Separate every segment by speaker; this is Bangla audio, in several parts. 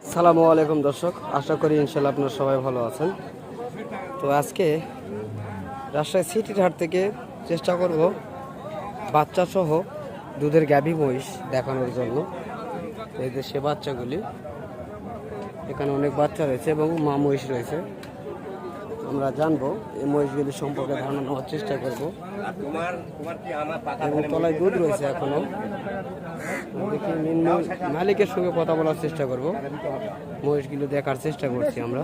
Speaker 1: আসসালামু আলাইকুম দর্শক, আশা করি ইনশাল্লাহ আপনারা সবাই ভালো আছেন। তো আজকে রাজশাহী সিটির হাট থেকে চেষ্টা করব বাচ্চা সহ দুধের গাভী মহিষ দেখানোর জন্য। এই যে সে বাচ্চাগুলি, এখানে অনেক বাচ্চা রয়েছে এবং মা মহিষ রয়েছে। আমরা জানবো এই মহিষগুলি সম্পর্কে ধারণা নেওয়ার চেষ্টা করব এবং তলায় দুধ রয়েছে এখনো। দেখি মালিকের সঙ্গে কথা বলার চেষ্টা করব, মহিষগুলো দেখার চেষ্টা করছি আমরা।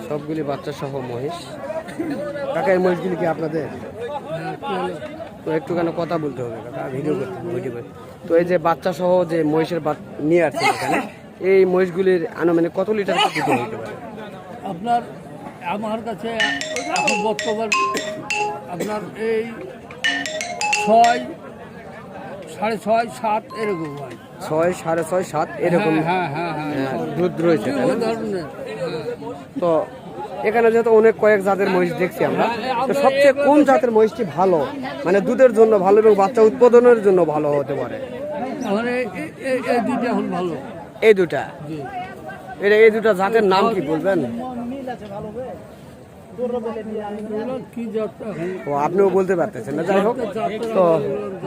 Speaker 1: সবগুলি বাচ্চা সহ মহিষ। কাকা এই মহিষগুলি কি আপনাদের? তো একটুখানি কথা বলতে হবে কাকা, ভিডিও করতে। তো এই যে বাচ্চা সহ যে মহিষের নিয়ে আসছে এখানে, এই মহিষগুলির আনুমানিক কত লিটার দুধ হতে পারে?
Speaker 2: আপনার আমার কাছে এখন বর্তমান আপনার এই 6, 6.5, 7 এরকম হয়।
Speaker 1: 6, 6.5, 7 এরকম দুধ রয়েছে। তো এখানে যেহেতু অনেক কয়েক জাতের মহিষ দেখছি আমরা, তো সবচেয়ে কোন জাতের মহিষটি ভালো, মানে দুধের জন্য ভালো এবং বাচ্চা উৎপাদনের জন্য ভালো হতে পারে?
Speaker 2: এই দুইটা এখন ভালো।
Speaker 1: এই দুটা, এই দুটা জাতের নাম কি বলবেন? ও আপনিও বলতে পারতেছেন না, যাই হোক। তো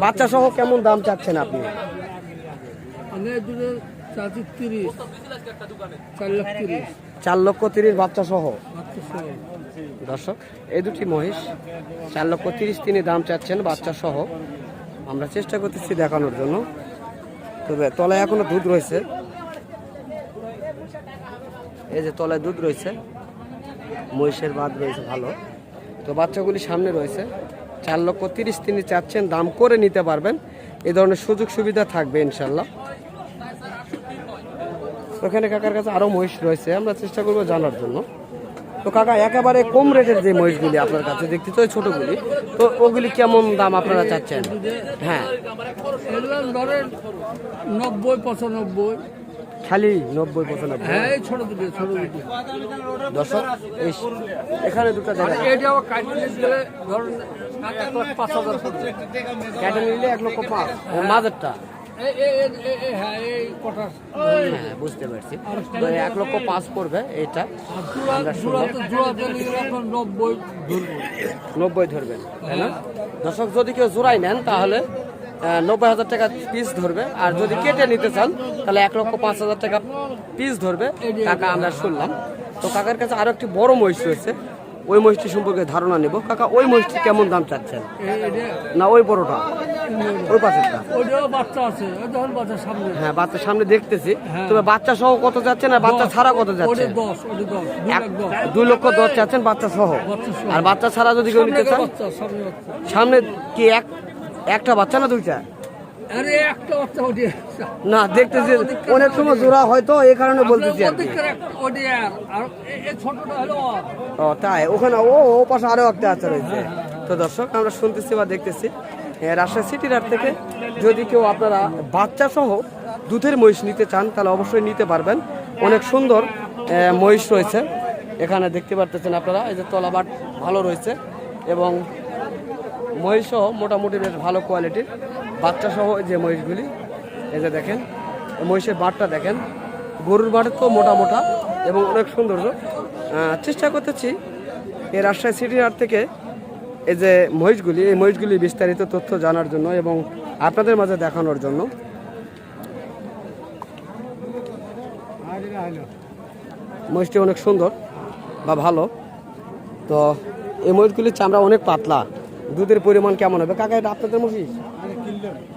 Speaker 1: বাচ্চা সহ কেমন দাম চাচ্ছেন আপনি? 4,30,000 বাচ্চা সহ। দর্শক, এই দুটি মহিষ 4,30,000 তিনি দাম চাচ্ছেন বাচ্চা সহ। আমরা চেষ্টা করতেছি দেখানোর জন্য। তবে তলায় এখনো দুধ রয়েছে, এই যে তলায় দুধ রয়েছে, মহিষের বাদ রয়েছে ভালো। তো বাচ্চাগুলি সামনে রয়েছে। 4,30,000 তিনি চাচ্ছেন, দাম করে নিতে পারবেন, এই ধরনের সুযোগ সুবিধা থাকবে ইনশাল্লাহ। ওখানে কাকার কাছে আরো মহিষ রয়েছে, আমরা চেষ্টা করবো জানার জন্য। তো কাকা, একেবারে কম রেটের যে মহিষগুলি আপনার কাছে দেখতে তো ছোটগুলি, তো ওগুলি কেমন দাম আপনারা চাচ্ছেন? হ্যাঁ,
Speaker 2: 90-95।
Speaker 1: খালি 90-95।
Speaker 2: ছোট দুটো।
Speaker 1: দর্শক, এখানে দুটো জায়গা কেটে নিলে 1,05,000। মাঝেরটা বুঝতে পারছি, তো 1,05,000 পড়বে এইটা। 90 ধরবেন, তাই না? দর্শক, যদি কেউ জোড়াই নেন তাহলে 90,000 টাকা পিস ধরবে, আর যদি কেটে নিতে চান তাহলে 1,05,000 টাকা পিস ধরবে কাকা, আমরা শুনলাম। তো কাকার কাছে আরো একটি বড় মহিষ রয়েছে, ওই মহিষটি সম্পর্কে ধারণা নেব। কাকা, ওই মহিষটি কেমন দাম চাচ্ছেন? না ওই বড়টা, ওই পাশেরটা? হ্যাঁ, বাচ্চা সামনে দেখতেছি। তবে বাচ্চা সহ কত যাচ্ছেন আর বাচ্চা ছাড়া কত যাচ্ছে? 2,10,000 চাচ্ছেন বাচ্চা সহ। আর বাচ্চা ছাড়া যদি কেউ নিতে চান, সামনে কি একটা বাচ্চা না দুইটা? না, দেখতেছি অনেক সময় জোড়া হয়তো, এই কারণে বলতেছি আর কি। ও তাই, ওখানে ও পাশে আরো একটা বাচ্চা রয়েছে। তো দর্শক, আমরা শুনতেছি বা দেখতেছি রাজশাহী সিটির হাট থেকে যদি কেউ আপনারা বাচ্চা সহ দুধের মহিষ নিতে চান তাহলে অবশ্যই নিতে পারবেন। অনেক সুন্দর মহিষ রয়েছে এখানে, দেখতে পারতেছেন আপনারা। এই যে তলাবাট ভালো রয়েছে এবং মহিষও মোটামুটি বেশ ভালো কোয়ালিটির। বাচ্চা সহ যে মহিষগুলি, এই যে দেখেন মহিষের বাটটা দেখেন, গরুর বাট তো মোটা এবং অনেক সৌন্দর্য। চেষ্টা করতেছি এই রাজশাহী সিটির হাট থেকে এই যে মহিষগুলি, এই মহিষগুলি বিস্তারিত তথ্য জানার জন্য এবং আপনাদের মাঝে দেখানোর জন্য। মহিষটি অনেক সুন্দর বা ভালো। তো এই মহিষগুলির চামড়া অনেক পাতলা। দুধের পরিমাণ কেমন হবে কাকা? এটা আপনাদের মহিষ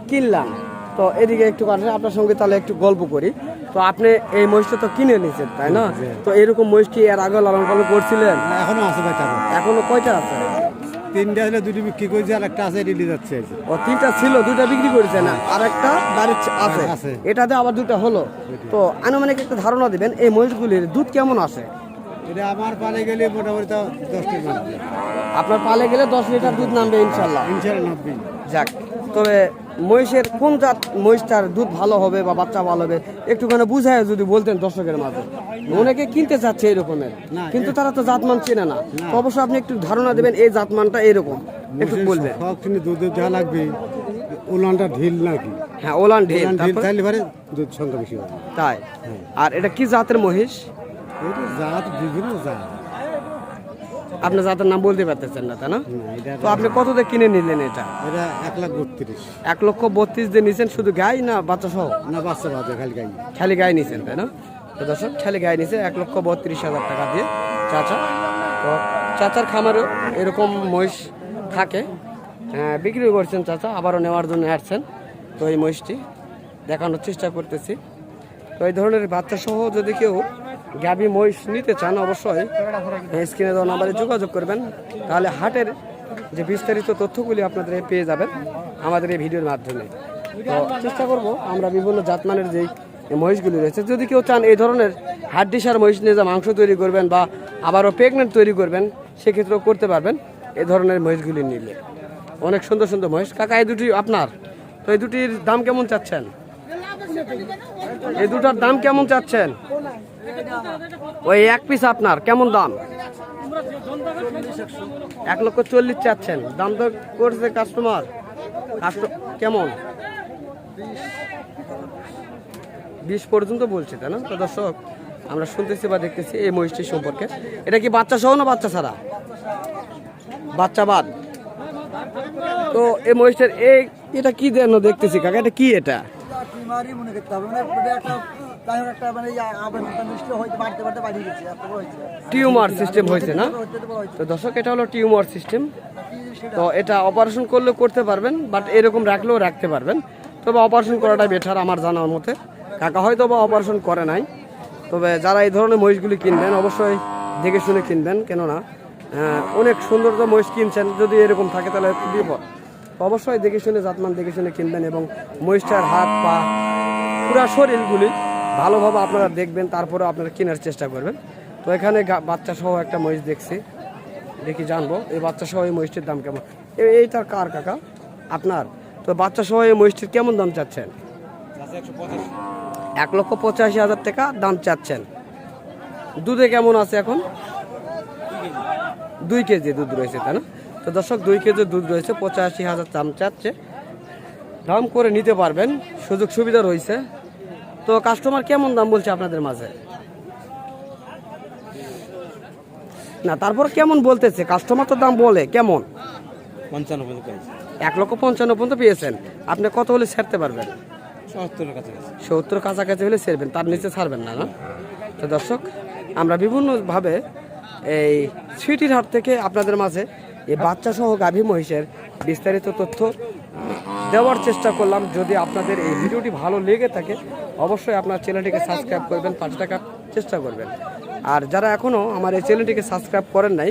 Speaker 1: কিনলাম, তো এদিকে একটু আপনার সঙ্গে তাহলে একটু গল্প করি। তো আপনি এই মহিষটা তো কিনে নিয়েছেন, তাই না? তো এরকম মহিষ কি এর আগে লালন পালন করছিলেন?
Speaker 3: এখনো আছে ভাই,
Speaker 1: এখনো কয়টা আছে?
Speaker 3: 3টা ছিল, 2টি বিক্রি করেছি, আর একটা আছে রিলি যাচ্ছে।
Speaker 1: ও 3টা ছিল, 2টা বিক্রি করেছেন, আর একটা বাড়ির আছে, এটাতে আবার 2টা হলো। তো আনুমানিক একটা ধারণা দিবেন এই মহিষগুলির দুধ কেমন আসে?
Speaker 3: এটা আমার পালে গেলে মোটামুটি 10 লিটার।
Speaker 1: আপনার পালে গেলে 10 লিটার দুধ নামবে ইনশাল্লাহ।
Speaker 3: 90।
Speaker 1: যাক, তবে মহিষের কোন জাত মহিষটার দুধ ভালো হবে বা বাচ্চা ভালো হবে একটুখানি বুঝায় যদি বলতেন দর্শকের মাঝে, অনেকে কিনতে চাচ্ছে এরকমের, কিন্তু তারা তো জাতমান চেনে না, তো অবশ্যই আপনি একটু ধারণা দেবেন এই জাতমানটা এরকম একটু বলবেন।
Speaker 3: সব কিন্তু দুধ দেওয়া লাগবে, উলানটা ঢিল নাকি?
Speaker 1: হ্যাঁ, ওলান ঢিল,
Speaker 3: উলান ঢিল
Speaker 1: তারপর?
Speaker 3: চাইলে পারে দুধ সংখ্যা বেশি হবে।
Speaker 1: তাই? আর এটা কি জাতের মহিষ?
Speaker 3: এটা জাত বিভিন্ন জাত।
Speaker 1: আপনি জাতের নাম বলতে পারতেছেন না, তাই না?
Speaker 3: না, এটা
Speaker 1: তো আপনি কত দিয়ে কিনে নিলেন এটা?
Speaker 3: এটা 1,32,000।
Speaker 1: 1,32,000 দিয়ে নিছেন শুধু গাই না বাচ্চা সহ?
Speaker 3: না, বাচ্চা বাচ্চা খালি গাই।
Speaker 1: খালি গায়ে নিছেন, তাই না? তো দর্শক, খালি গায়ে নিছে 1,32,000 টাকা দিয়ে চাচা। তো চাচার খামারও এরকম মহিষ থাকে, বিক্রি করছেন চাচা, আবারও নেওয়ার জন্য আসছেন। তো এই মহিষটি দেখানোর চেষ্টা করতেছি। তো এই ধরনের বাচ্চা সহ যদি কেউ গাভী মহিষ নিতে চান অবশ্যই স্ক্রিনে দেওয়া নাম্বারে যোগাযোগ করবেন, তাহলে হাটের যে বিস্তারিত তথ্যগুলি আপনাদের পেয়ে যাবেন আমাদের এই ভিডিওর মাধ্যমে। তো চেষ্টা করব আমরা বিভিন্ন জাতমানের যেই মহিষগুলি রয়েছে, যদি কেউ চান এই ধরনের হাড্ডিসার মহিষ নিয়ে যা মাংস তৈরি করবেন বা আবারও প্রেগনেন্ট তৈরি করবেন, সেক্ষেত্রেও করতে পারবেন এই ধরনের মহিষগুলি নিলে। অনেক সুন্দর সুন্দর মহিষ। কাকা, এই দুটি আপনার, তো এই দুটির দাম কেমন চাচ্ছেন? এই দুটার দাম কেমন চাচ্ছেন? ওই এক পিস আপনার কেমন দাম? 1,40,000 চাচ্ছেন, দাম তো করছে কাস্টমার কেমন? 20 পর্যন্ত বলছে, তাই না? তো দর্শক, আমরা শুনতেছি বা দেখতেছি এই মহিষটি সম্পর্কে। এটা কি বাচ্চা সহ না বাচ্চা ছাড়া? বাচ্চা বাদ। তো এই মহিষের এটা কি যেন দেখতেছি কাকা, এটা কি? এটা টিউমার সিস্টেম হয়েছে না? তো দর্শক, এটা হলো টিউমার সিস্টেম। তো এটা অপারেশন করলেও করতে পারবেন, বাট এরকম রাখলেও রাখতে পারবেন, তবে অপারেশন করাটাই বেটার আমার জানার মতে। কাকা হয়তো বা অপারেশন করে নাই, তবে যারা এই ধরনের মহিষগুলি কিনবেন অবশ্যই দেখে শুনে কিনবেন, কেননা অনেক সৌন্দর্য মহিষ কিনছেন, যদি এরকম থাকে তাহলে বিপদ। অবশ্যই দেখে শুনে জাতমান দেখে শুনে কিনবেন এবং মহিষটার হাত পা পুরা শরীরগুলি ভালোভাবে আপনারা দেখবেন, তারপরে আপনারা কেনার চেষ্টা করবেন। তো এখানে বাচ্চা সহ একটা মহিষ দেখছি, দেখি জানবো এই বাচ্চা সহ এই মহিষটির দাম কেমন। এইটার কার কাকা? আপনার? তো বাচ্চা সহ এই মহিষটির কেমন দাম চাচ্ছেন? 1,85,000 টাকা দাম চাচ্ছেন। দুধে কেমন আছে এখন? 2 কেজি দুধ রয়েছে, তাই না? তো দর্শক, 2 কেজি দুধ রয়েছে, 85,000 দাম চাচ্ছে। দাম করে নিতে পারবেন, সুযোগ সুবিধা রয়েছে। তো কাস্টমার কেমন দাম বলছে আপনাদের মাঝে? না, তারপর কেমন বলতেছে কাস্টমার? তো দাম বলে কেমন? 1,55,000 পর্যন্ত পেয়েছেন। আপনি কত হলে ছাড়তে পারবেন? 70 কাছাকাছি হলে ছাড়বেন, তার নিচে ছাড়বেন না, না? তো দর্শক, আমরা বিভিন্নভাবে এই সিটির হাট থেকে আপনাদের মাঝে এই বাচ্চা সহ গাভী মহিষের বিস্তারিত তথ্য দেওয়ার চেষ্টা করলাম। যদি আপনাদের এই ভিডিওটি ভালো লেগে থাকে অবশ্যই আপনার চ্যানেলটিকে সাবস্ক্রাইব করবেন, 5 টাকা চেষ্টা করবেন। আর যারা এখনও আমার এই চ্যানেলটিকে সাবস্ক্রাইব করেন নাই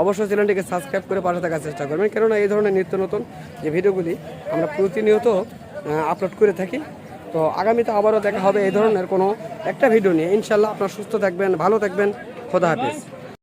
Speaker 1: অবশ্যই চ্যানেলটিকে সাবস্ক্রাইব করে 5 টাকার চেষ্টা করবেন, কেননা এই ধরনের নিত্য নতুন যে ভিডিওগুলি আমরা প্রতিনিয়ত আপলোড করে থাকি। তো আগামীতে আবারও দেখা হবে এই ধরনের কোনো একটা ভিডিও নিয়ে। ইনশাল্লাহ আপনারা সুস্থ থাকবেন, ভালো থাকবেন। খোদা হাফেজ।